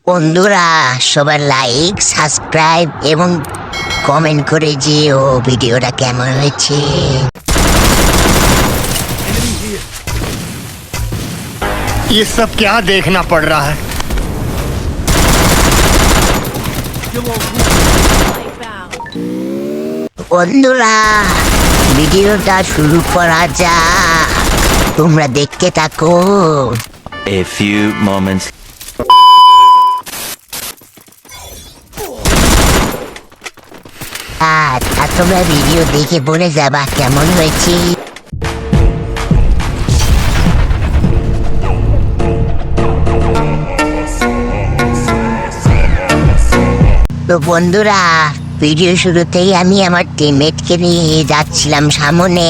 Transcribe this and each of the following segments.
বন্ধুরা সবার like subscribe এবং কমেন্ট করে যেও ভিডিওটা কেমন হয়েছে। ये सब क्या देखना पड़ रहा है। বন্ধুরা ভিডিওটা শুরু করা যাক, তোমরা দেখতে থাকো। A few moments. আর তোমরা ভিডিও দেখে বলে যাবা কেমন হয়েছে। তো বন্ধুরা ভিডিও শুরুতেই আমি আমার টিমমেটকে নিয়ে যাচ্ছিলাম সামনে,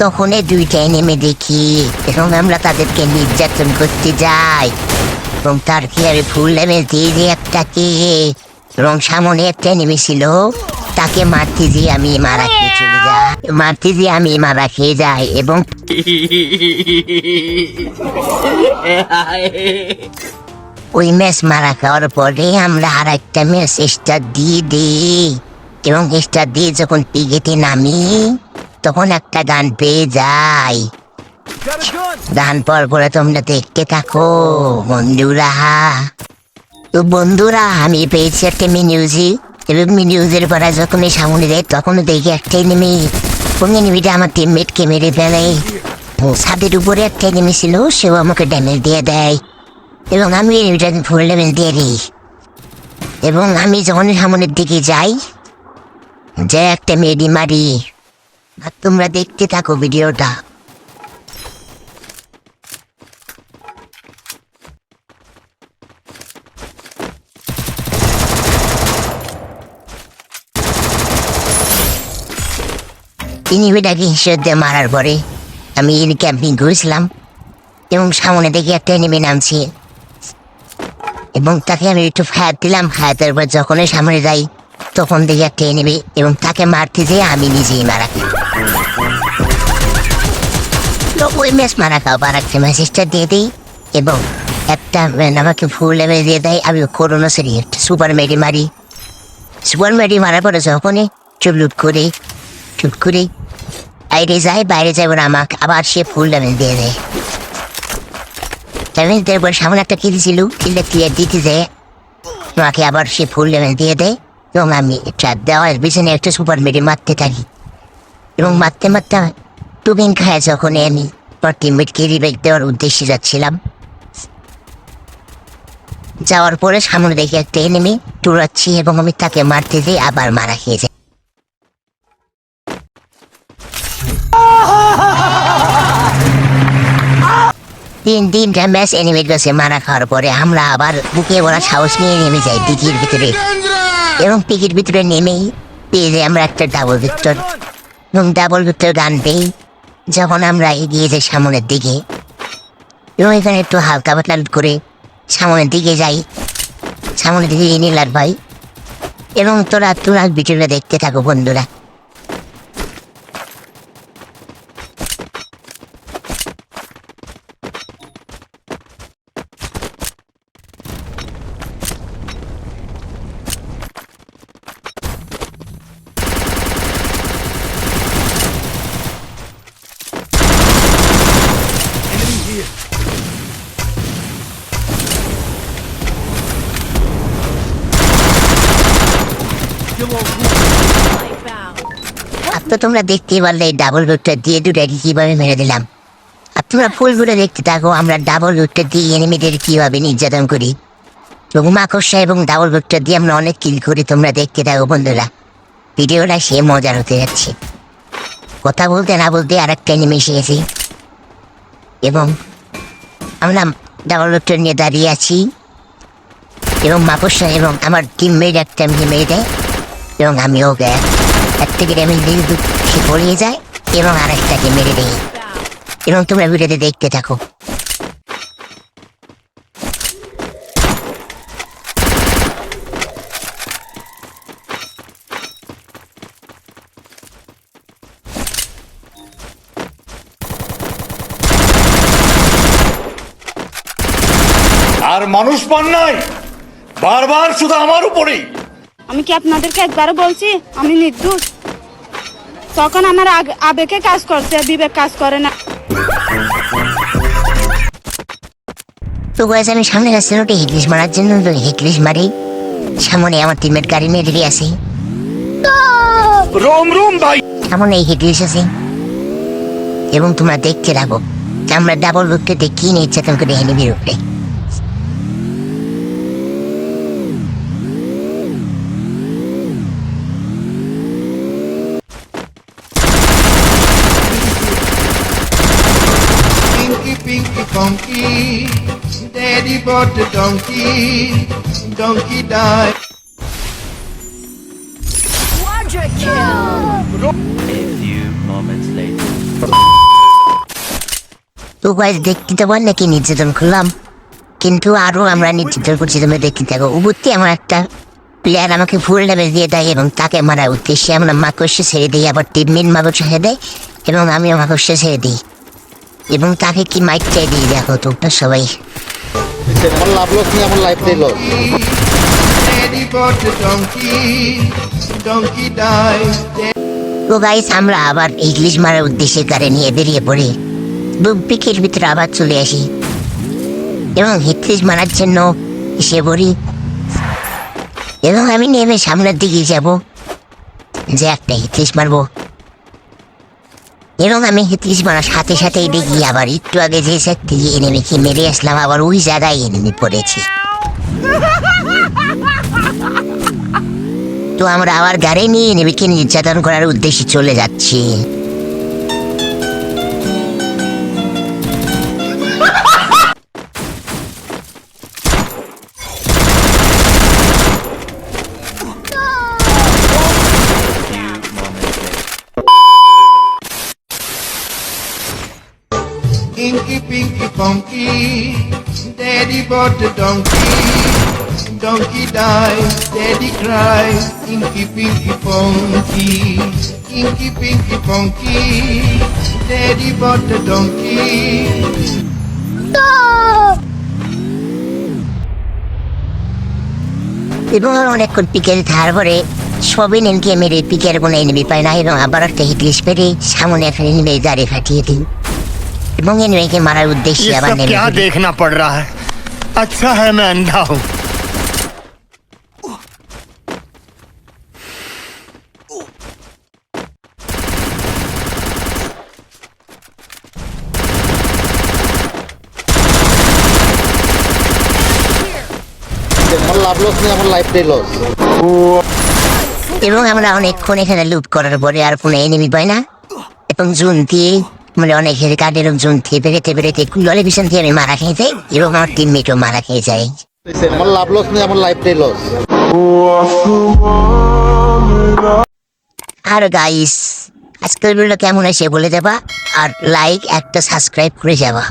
তখন দুইটা নেমে দেখি এবং আমরা তাদেরকে নির্যাতন করতে যাই এবং তার কি আমি ফুল লেভেল দিয়ে দিই একটাকে, এবং সামনে একটা নেমেছিল তাকে মারতে দিয়ে আমি মারা খেয়ে চলে যাই, মারতে দিয়ে আমি মারা খেয়ে যাই এবং ওই ম্যাচ মারা খাওয়ার পরে আমরা আর একটা ম্যাচ স্টার দিয়ে দিই এবং স্টার দিয়ে যখন পিগেতে নামি তখন একটা গান পেয়ে যাই। গান পর করে তোমরা দেখতে থাকো বন্ধুরা। তো বন্ধুরা আমি পেয়েছি একটা মিউজিক এবং মিউজিকের পরে যখন সামনে দেয় তখন দেখি একটাই নেমে এনিমিটা আমার টিমমেটকে মেরে ফেলে। ছাদের উপরে একটা এনিমি ছিল, সেও আমাকে ড্যামেজ দিয়ে দেয় এবং আমি এনিমিটাকে ফুল ড্যামেজ দিয়ে দিই এবং আমি যখন সামনের দিকে যাই যে একটা মেডি মারি। আর তোমরা দেখতে থাকো ভিডিওটা। এনিমিটাকে হিসেবে দিয়ে মারার পরে আমি ক্যাম্পিং করেছিলাম এবং সামনে দেখে একটা এনিমি নামছি এবং তাকে আমি একটু ফায়ার দিলাম। ফায়ার দেওয়ার পর যখনই সামনে যাই তখন দেখি একটা এনিমি এবং তাকে মারতে যেয়ে আমি নিজেই মারা খাই। ওই ম্যাচ মারা খাও আর একটা ম্যাচটা দিয়ে দিই এবং একটা আমাকে ফুল লেভেল দিয়ে দেয়। আমি করোনা সেরি একটা সুপার মেডি মারি। সুপার মেডি মারার পরে যখনই চুপ করে বাইরে যাই ওরা আমাকে আবার সে ফুল লেভেল দিয়ে দেয়। লেভেল দেওয়ার পর সামনে একটা কিল ছিল, কিলটা ক্লিয়ার দিতে যায় আমাকে আবার সে ফুল লেভেল দিয়ে দেয় এবং আমি দেওয়ার পিছনে একটা সুপার মেডি মারতে থাকি এবং মারতে টুবিং খায়। যখন আমি টিমমেটকে রিভাইভ দেওয়ার উদ্দেশ্যে যাচ্ছিলাম, যাওয়ার পরে সামনে দেখে একটা এনিমি টুরাচ্ছি এবং আমি তাকে মারতে যাই আবার মারা খেয়ে যাই। তিনটা ম্যাচ এনিমির কাছে মারা খাওয়ার পরে আমরা আবার বুকে ওরা সাহস নিয়ে নেমে যাই পিকের ভিতরে এবং পিকের ভিতরে নেমেই পেয়ে যাই আমরা একটা ডাবল ভিক্টর এবং ডাবল ভিক্টর গান পেয়ে যখন আমরা এগিয়ে যাই সামনের দিকে এবং এখানে একটু হালকা পাতলা করে সামনের দিকে যাই, সামনের দিকে নীলার ভাই এবং তোরা ভিডিওটা দেখতে থাকো বন্ধুরা। তো তোমরা দেখতেই পারলে ডাবল রুটটা দিয়ে দুটাকে কিভাবে মেরে দিলাম। আর তোমরা ফুলগুলো দেখতে থাকো আমরা ডাবল রুটটা দিয়ে এনিমিদের কিভাবে নির্যাতন করি এবং মাকড়সা এবং ডাবল রুটটা দিয়ে আমরা অনেক কিল করি। তোমরা দেখতে থাকো বন্ধুরা, ভিডিওটা সে মজার হতে যাচ্ছে। কথা বলতে না বলতে আর একটা এনিমি এসে গেছি এবং আমরা ডাবল রুটটা নিয়ে দাঁড়িয়ে আছি এবং মাকড়সা এবং আমার টিমমেট একটা মেরে দেয় এবং আমিও থেকে ড্যামেজ দিয়ে সে পড়িয়ে যায় এবং আরেকটাকে মেরে দেয় এবং তোমরা ভিডিওতে দেখতে থাকো। আর মানুষ পান নাই। बार बार শুধু আমার উপরেই। আমি কি আপনাদেরকে একবারও বলছি আমি নির্দোষ? তখন আমার আবেগে কাজ করছে, বিবেক কাজ করে না। তো গাইস আমি সামনে যাচ্ছি ওটা হিটলিশ মারার জন্য, তো হিটলিশ মারি। সামনে আমার টিমের গাড়ি নিয়ে রেডি আছে। रोम रोम भाई। সামনে এই হিটলিশ আছে এবং তোমরা দেখতে রাখো আমরা ডাবল বুকতে দেখি নিচ্ছে তোমাকে দেখে নিবি উপরে। Pinky, pinky, funky, daddy bought the donkey, donkey died. A few moments later. তো গাইস দেখতে তো বল নাকি নির্যাতন করলাম, কিন্তু আরো আমরা নির্যাতন করছি, তোমরা দেখতে থাকো। উপরতে আমার একটা প্লেয়ার আমাকে ফুল ড্যামেজ দিয়ে দেয় এবং তাকে মারার উদ্দেশ্যে আমরা মাকড়সে ছেড়ে দিই, আবার টিমমেট মাকড়সে ছেড়ে দেয় এবং আমিও মাকড়সে ছেড়ে দিই এবং তাকে কি মাইক চাই দিয়ে দেখো তোমরা সবাই। আমার লাভ লস নিয়ে আমার লাইফটাই loss. Daddy bought the donkey, donkey died. তো গাইস আমরা আবার ইংলিশ মারার উদ্দেশ্যে গাড়ি নিয়ে বেরিয়ে পড়ি, বুকপিকের ভিতরে আবার চলে আসি এবং হিটলিশ মারার জন্য এসে পড়ি এবং আমি নেমে সামনের দিকে যাব যে একটা হিটলিশ মারবো এবং আমি হিটলিশ মারার সাথে সাথেই দেখি আবার একটু আগে যে সেটি এনিমিকে মেরে আসলাম, আবার ওই জায়গায় এনিমি পড়েছি। তো আমরা আবার গাড়ি নিয়ে এনিমিকে নির্যাতন করার উদ্দেশ্যে চলে যাচ্ছি। Few moments later. Inky, pinky, funky, daddy bought the donkey, donkey died, daddy cried. Inky, pinky, funky, inky, pinky, funky, daddy bought the donkey. এবং অনেকক্ষণ পিকেল থাকার পরে সবই নেমকে মেরে পিকের কোনো এনিমি পায় না এবং আবার একটা হিটলিশ পেরে সামনে একটা এনিমি দাঁড়িয়ে ফাটিয়ে দিই এবং এনিমিকে মারার উদ্দেশ্যে ये আবার सब নেমে क्या পড়ি। देखना पड़ रहा है? अच्छा है मैं अंधा हूँ। আমার লাভ লস নিয়ে আমার লাইফটাই লস। এবং আমরা অনেকক্ষণ এখানে লুট করার পরে আর কোনো এনিমি পাই না এবং জুন দিয়ে মানে অনেকের কাঠের জুন দিয়ে বেরোতে বেরোতে কুললে পিছন দিয়ে আমি মারা খেয়ে যাই এবং আমার টিমমেটও মারা খেয়ে যায়। আমার লাভ লস নিয়ে আমার লাইফটাই লস। আর গাইস আজকের ভিডিওটা কেমন হয়েছে বলে দেবা আর লাইক একটা সাবস্ক্রাইব করে যাবা।